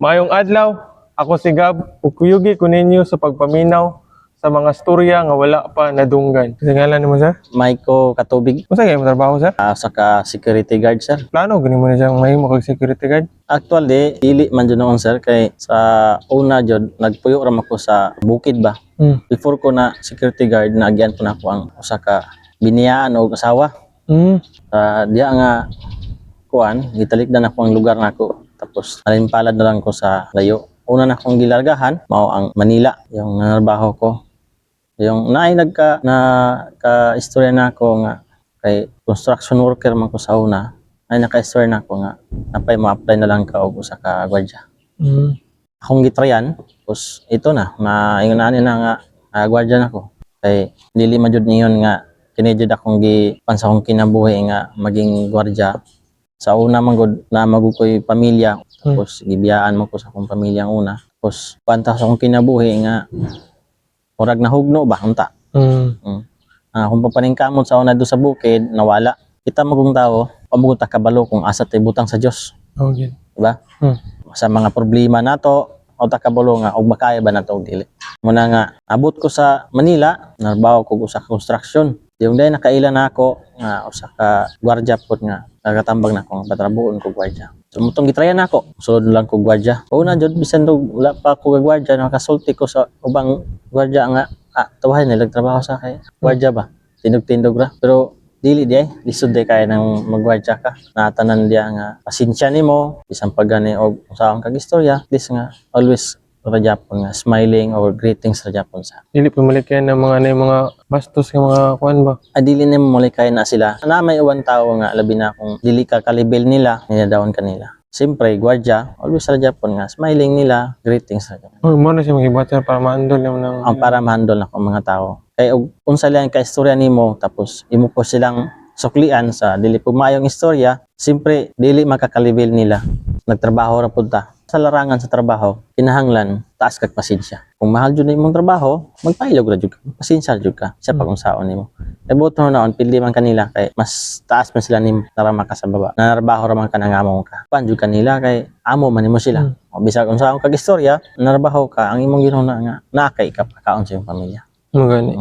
Maayong adlaw, ako si Gab, ukuyugi ko ninyo sa pagpaminaw sa mga storya nga wala pa nadunggan. Kasi ngalan mo sir? Maiko Katubig, Kung saan kayo trabaho sir? saka security guard sir. Plano, ganun mo na siyang mahimo kag security guard. Actually, dili man dyan noon sir, kay sa una dyan, nagpuyo ram ako sa bukid ba. Before ko na security guard, naagyan ko na ako ang usa ka biniyaan o asawa. Diya nga kuan, gitalikdan ako ang lugar nako. Tapos nalimpalad na lang ko sa layo. Una na akong gilargahan, mao ang Manila, yung nanarbaho ko. Yung naay istorya na ako nga kay construction worker man ko sa una, ay naka-istorya na ako nga napay ma-apply na lang ka og usa ka gwardiya. Akong gitrayan, tapos ito na ingon na nga gwardiya nako. Kay dili man jud niyon nga kini jud akong gipansa kong kinabuhi nga maging gwardiya. Sa una man gud na magukoy pamilya, tapos gibiyaan mo ko sa akong pamilya ang una. Tapos panta sa akong kinabuhi nga murag nahugno ba unta. Kung papaningkamot sa una do sa bukid nawala. Kita magong tao, pamugot ta kabalo kung asa tay butang sa Dios. Okay. Diba? Sa mga problema nato, o ta kabalo nga og makaya ba nato og dili. Muna nga abot ko sa Manila, narbaho ko sa construction. Yung day nakaila na ako nga usa ka gwardiya pod nga nagatambag na akong patrabuon ko gwardiya. So mutong gitrayan na ako, sulod lang ko gwardiya. Una jud bisan do wala pa ko gwardiya, nakasulti ko sa ubang gwardiya nga tawahan nila trabaho sa kay gwardiya ba. Tindog-tindog ra pero dili di lisod di kaya nang magwardya ka. Natanan diya nga pasensya nimo bisan pag gani og usaon kag istorya, at least nga always ra Japon nga smiling or greetings ra Japon sa. Dili pumalikyan ng mga bastos nga mga kuan ba? Dili na malikay na sila. Na may uwan tao nga labi na kung dili ka kalibel nila, ninadawan kanila. Siyempre, gwardiya, always ra Japon nga smiling nila, greetings ra Japon. Oh, mo na siya magibater para maandol naman ng Ang para ma-handle na kung mga tao. Kaya unsa lang ka istorya nimo tapos imo po silang suklian sa dili po mayong istorya, siyempre dili makakalibel nila. Nagtrabaho ra pud ta. Sa larangan sa trabaho, kinahanglan taas kag pasensya. Kung mahal jud imong trabaho, magpailog ra jud ka. Pasensya jud ka sa pag-unsaon nimo. E buto naon pili man kanila kay mas taas man sila nimo narama ka sa baba. Nanarbaho ra man ka nang amo ka. Pan jud kanila kay amo man nimo sila. O bisag unsaon kag istorya, nanarbaho ka, ang imong ginuna nga nakay ka pagkaon sa imong pamilya. Magani.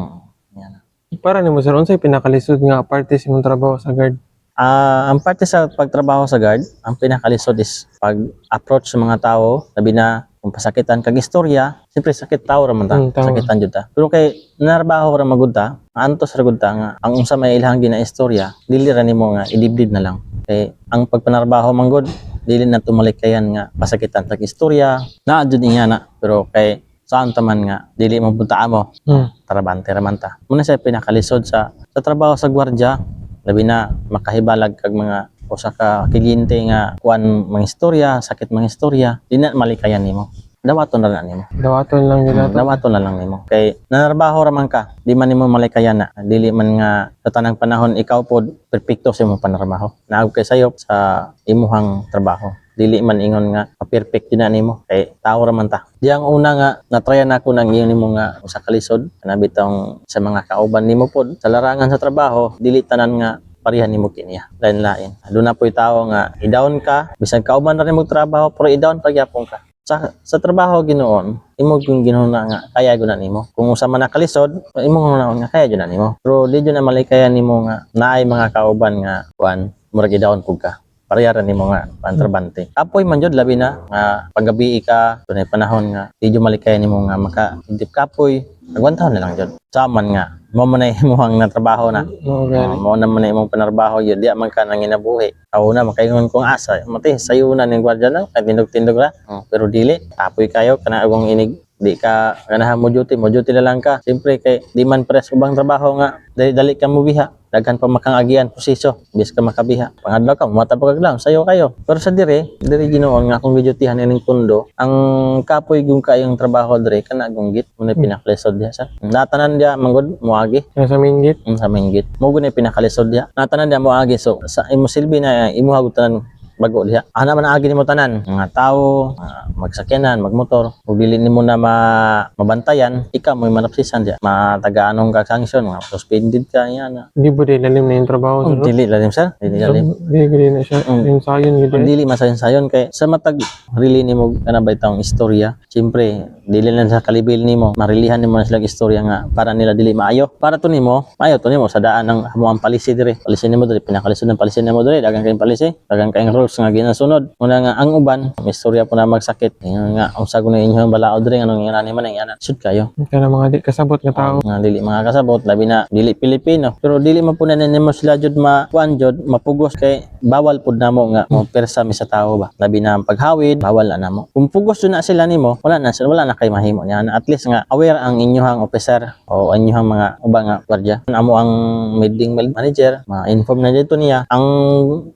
Yan. Para nimo sir, unsay pinakalisod nga parte sa imong trabaho sa guard? Ang parte sa pagtrabaho sa guard, ang pinakalisod is pag-approach sa mga tao, sabi na kung pasakitan kag istorya, siyempre sakit tao ra man ta, sakitan jud ta. Pero kay narbaho ra magud ta, antos ra gud ta nga ang unsa may ilhang gina istorya, dili ra nimo nga idibdib na lang. Kay ang pagpanarbaho man gud, dili na tumalikayan nga pasakitan kag istorya, naa jud niya na. Pero kay saan taman nga dili mo punta mo, trabante ra man ta. Muna sa pinakalisod sa trabaho sa gwardiya, labi na makahibalag kag mga usa ka kilinti nga kuan mga istorya, sakit mga istorya, di na malikayan nimo. Dawaton na lang nimo. Dawaton lang yun nato. Dawaton na lang nimo. Kay nanarbaho ra man ka, di man nimo malikayan na. Dili man nga sa tanang panahon ikaw pod perpekto sa imong panarbaho. Naag kay sayop sa imuhang trabaho. Dili man ingon nga perfect din na nimo kay tao ra man ta. Di ang una nga natryan ako nang ingon nimo nga usa ka lisod kana bitong sa mga kauban nimo pod sa larangan sa trabaho, dili tanan nga parihan nimo kiniya. Lain-lain. Doon na po'y tao nga i-down ka, bisan kauban na rin mo trabaho pero i-down pagyapon ka. Sa trabaho ginoon, imo kung ginuna nga kaya gyud na nimo. Kung usa man nakalisod, imo nga kaya gyud na nimo. Pero di gyud na malikayan nimo nga naay mga kauban nga kuan murag i-down pug ka. Pareha nimo nga pantrabante. Apoy man jud labi na nga paggabi ka dunay panahon nga di jud malikayan nimo nga maka-intip kapoy. Nagwantahon na lang jud. Saman nga mo man ay imong natrabaho na. Mo na man imong panarbaho yun, di man ka nang inabuhi. Ako na makaingon kong asa, mati sayo na ning gwardiya na, kay tindog-tindog ra. Pero dili, apoy kayo kana agong inig di ka ganahan mo duty na lang ka. Siyempre kay di man pres ubang trabaho nga dali ka mo biha. Daghan pa makangagian posiso, bis ka makabiha. Pangadlaw ka, matabag lang, sayo kayo. Pero sa dire ginoon nga kung gidyutihan ning pundo, ang kapoy gyud kayong trabaho dire kana gunggit, mo na pinakalisod diha sa. Natanan dia manggod moagi. Sa minggit? Sa minggit. Mo gud na pinakalisod dia. Natanan dia moagi so sa imo silbi na imo hagutan bago diha. Ana man agi nimo tanan, mga tao, magsakyanan, magmotor, ug dili nimo na mabantayan, ikaw mo'y manapsisan diha. Matagaanong ka sanction, mga suspended ka yan. Hindi ba din lalim na yung trabaho sir? Dili lalim sir, dili lalim. Hindi ko din na siya. Yung sayon Pag gid. dili masayon-sayon kay sa matag rili nimo kana ba itong istorya, siyempre dili lang sa kalibil nimo, marilihan nimo na sila istorya nga para nila dili maayo. Para to nimo, maayo to nimo sa daan ng hamuang palisi dire. Palisi nimo dire, pinakalisod ng palisi nimo dire, dagang kayong palisi, dagang kayong rules nga ginasunod. Una nga ang uban, may istorya po na magsakit. Nga nga unsa guna inyong balaod dire anong ingani man ingana. Sud kayo. Kaya na mga di kasabot nga tao. Nga dili mga kasabot, labi na dili Pilipino. Pero dili man po na nimo sila jud kuan jud mapugos kay bawal pud namo nga mo persa mi sa tao ba. Labi na ang paghawid, bawal na namo. Kung pugos jud na sila nimo, wala na kay mahimo niya. At least nga aware ang inyong officer o inyong mga uba nga gwardiya. Amo ang building manager, ma-inform na dito niya. Ang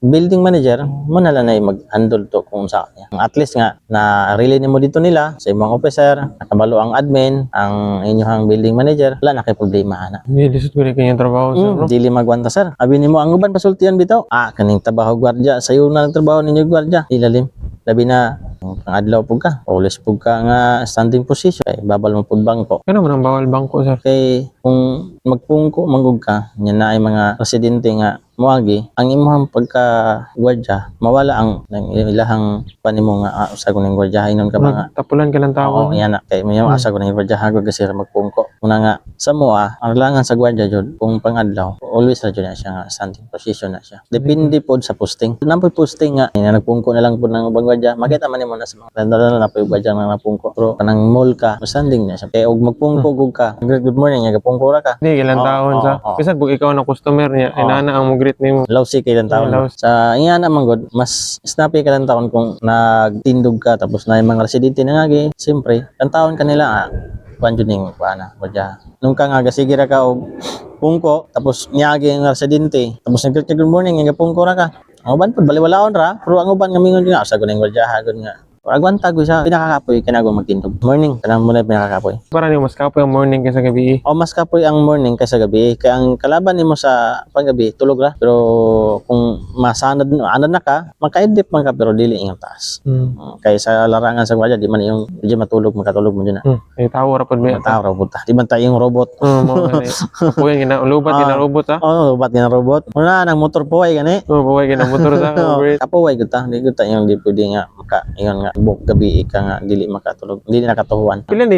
building manager mo na lang na mag-handle to kung sa niya. At least nga na relay nimo dito nila sa imong officer, nakabalo ang admin, ang inyong building manager, wala na kay problema ana. Hindi lisod ko rin kanyang trabaho sir. Bro. Dili magwanta sir. Abi nimo ang uban pasultian bitaw. Kaning trabaho gwardiya, sayo na ang trabaho ninyo gwardiya. Ilalim. Labi na ang adlaw pug ka, always pug ka nga standing position, ay babal mo pud bangko. Kaya naman ang bawal bangko sir. Kay kung magpungko manggug ka, nya na ay mga residente nga muagi, ang imong pagka gwardiya mawala ang ilahang panimo nga usa ko ning gwardiya inon ka mga Tapulan ka lang tao. oo, yan na. Kay may asa ko ning gwardiya hagod kasi ra magpungko. Una nga sa moa, ang langan sa gwardiya jud kung pangadlaw, always ra jud na siya nga standing position na siya. Depende pod sa posting. Nampoy posting nga nagpungko na lang pod ng ubang gwardiya. Makita man nimo na sa mga tanda na poy gwardiya nga napungko. Pero kanang mall ka, standing na siya. Kay og magpungko gug ka. Good morning, nga pungko ra ka. Hindi, ilang Oo, taon sa. oo. Bisan pag ikaw na customer niya, inana ang mag-greet nimo. Lawsi kay lang taon. Lawsi. Sa ingana man gud, mas snappy ka lang taon kung nagtindog ka tapos na yung mga residente na ngagi. Siyempre, ang taon kanila kuan jud ning kuana, gwardiya. Nung ka nga gasige ra ka og pungko tapos niagi ang residente tapos nag good morning nga pungko ra ka. Ang uban pud baliwalaon ra, pero ang uban nga mingon nga sa guning gwardiya hagod nga. Agwanta ko siya, pinakakapoy kinago magtindog. Morning, kanang muna pinakakapoy. Para niyo mas kapoy ang morning kaysa gabi. O mas kapoy ang morning kaysa gabi. Kaya ang kalaban nimo sa paggabi, tulog ra. Pero kung masanad na ka, makaidip man ka pero dili ingat taas. Kaya sa larangan sa gwardiya, di man yung di matulog, makatulog mo dyan na. Ay tawo ra pud may. Mataw robot. Di man tayong robot. Mo gani. Kapoy gina lubat gina robot ha. Oo, ba't yan ang robot? Una, nang motor po ay gani. Kapoy gina motor sa overheat. Kapuway gud ta, di gud ta yung di pwede nga ingon nga buk gabi ka nga dili makatulog, dili nakatuhuan. Pila ni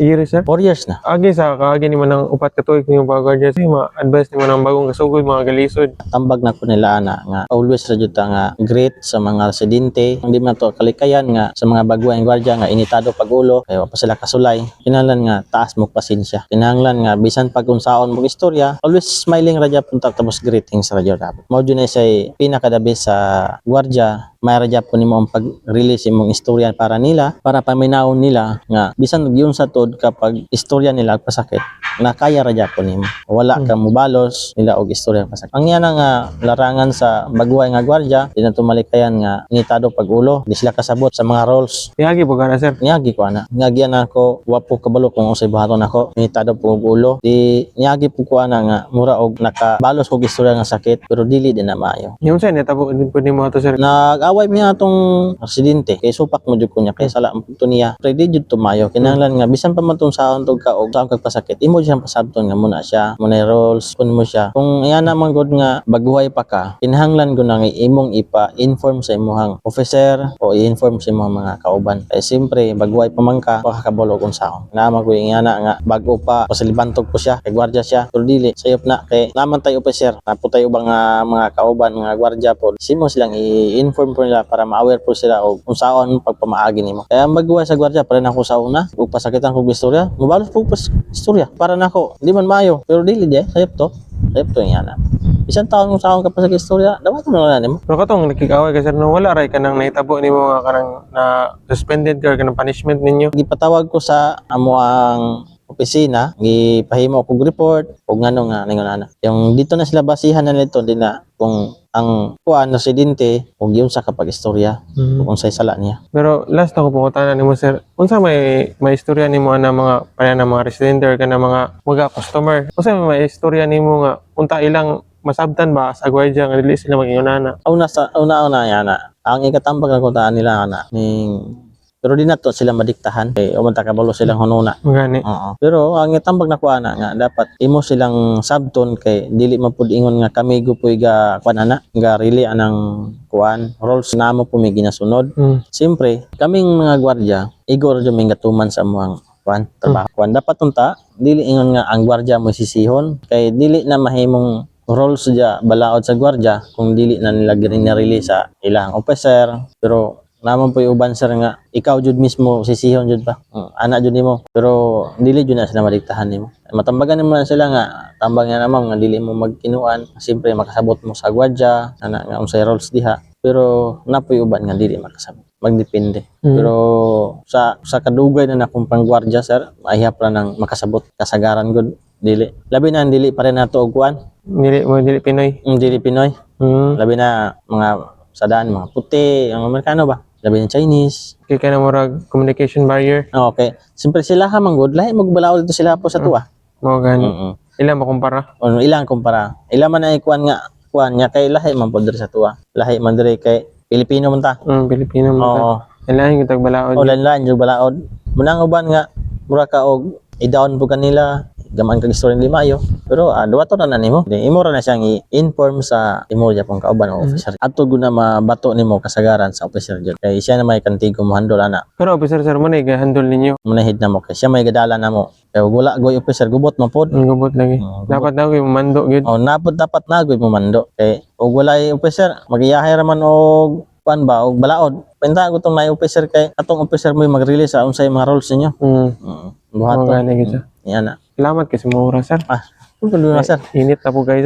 years sir? 4 years na. Agi sa kaagi nimo nang upat ka tuig nimo pagardya sa ma-advise nimo nang bagong kasugod mga galisod. Tambag na ko nila ana nga always ra jud ta nga great sa mga residente, hindi man to kalikayan nga sa mga baguang gwardiya nga initado pagulo kay wa pa sila kasulay. Kinahanglan nga taas mo pasensya. Kinahanglan nga bisan pag unsaon mo istorya, always smiling ra jud punta tapos greetings ra jud. Mao jud na say pinakadabi sa gwardiya, may ra jud po nimo ang pag-release imong istorya para nila, para paminawon nila nga bisan yun sa tod kapag istorya nila pasakit na kaya ra jud po nimo. Wala ka mobalos nila og istorya pasakit. Ang yan nga larangan sa baguhay nga gwardiya, di na tumalikayan nga initado pag-ulo, di sila kasabot sa mga roles. Tiyagi po gana sir. Niyagi ko ana. Niyagi ana ko wapo kabalo kung usay buhaton ako. Initado po og ulo. Di niyagi po ko ana nga mura og nakabalos og istorya nga sakit pero dili din na maayo. Yung sir netabo din pud nimo ato sir. Nag-away niya atong residente kay supak mo jud ko niya kay sala mo to niya. Ready jud tumayo. Kinahanglan nga bisan pa man tong saon tog ka og saon kag pasakit. Imo siyang pasabton nga muna siya. Muna roles kun mo siya. Kung iyan na man gud nga baguhay pa ka, kinahanglan ko na nga imong ipa-inform sa imong officer o i-inform sa imong mga kauban. Kay siyempre baguhay pa man ka, makakabalo kung saon. Naman ko ingana nga bago pa pasilibantog ko siya kay gwardiya siya. Pero dili sayop na kay naman tayo officer. Napo tayo ba nga mga kauban nga gwardiya po. Simo silang i-inform po nila para ma-aware po sila og kung saan pagpamaagi nimo. Kaya magbuhay sa gwardiya para nako sa una, ug pasakitan kog istorya, mabalos po istorya para nako. Di man maayo, pero dili di sayop to. Sayop to ingana. Isang taon kung saan ka pa sa istorya, dapat mo na nimo. Pero katong nakikaway ka sir no wala ray kanang nahitabo nimo nga kanang na suspended ka kanang punishment ninyo. Gipatawag ko sa amo ang opisina, gipahimo ko report ug ngano nga ningon ana. Yung dito na sila basihan na nito din na kung ang kuan residente ug yun sa kapag istorya kung say sala niya. Pero last ako pangutana nimo sir, unsa may istorya nimo na mga pareha na mga residente or kana mga customer? Unsa may istorya nimo nga unta ilang masabtan ba sa gwardiya nga dili sila mag-ingonana? Una yana Ang ikatambag na kutaan nila ana ning pero di na to sila madiktahan kay umanta kabalo silang hununa. Gani. Oo. Pero ang itambag na kuana nga dapat imo silang sabton kay dili man pud ingon nga kami gupoy ga kuan ana nga rili anang kuan rules namo po may ginasunod. Siyempre kaming mga gwardiya igor jud may gatuman sa amuang kuan trabaho. Kuan dapat unta dili ingon nga ang gwardiya mo sisihon kay dili na mahimong roles dia balaod sa gwardiya kung dili na nila ginarili sa ilang officer. Pero naman po yung uban sir nga ikaw jud mismo sisihon jud pa ana jud nimo pero dili jud na sila madiktahan nimo matambagan nimo na sila nga tambang nga naman nga dili mo magkinuan siyempre makasabot mo sa gwardiya ana nga unsay roles diha pero napoy uban nga dili makasabot magdepende pero sa kadugay na nakong panggwardiya sir mahihap ra nang makasabot kasagaran gud dili labi na dili pa rin nato og kuan Dili Pinoy. dili Pinoy labi na mga sadaan mga puti ang Amerikano ba labi ng Chinese. Kaya na murag communication barrier. Okay. Siyempre sila ha manggod lahi magbalaw dito sila po sa tuwa. Mo gani. Ilang makumpara? O ilang kumpara. Ilang man ay kuan nga kay lahi man pod diri sa tuwa. Lahi man diri kay Pilipino man ta. Pilipino mo. Oo. Ilang kitag balaod. O lan yung balaod. Munang uban nga mura ka og i-down po kanila gaman kag istorya ni Mayo pero duwa to na nimo imo ra na siyang i-inform sa imo ja pong kauban o officer ato guna mabato nimo kasagaran sa officer jud kay siya na may kantigo mo handle ana Pero officer sir mo na handle ninyo. manahid na mo kay siya may gadala na mo kay wala goy officer gubot mo pod Ang gubot lagi. Dapat daw yung mando gid. o napod dapat nagoy mo mando kay og walay officer magiyahay ra man og pan ba og balaod penta gutong nay officer kay atong officer mo mag-release sa unsay mga roles ninyo buhat Mo to gani gid. yan na Salamat kasi mura sir. ano sir Init na po guys.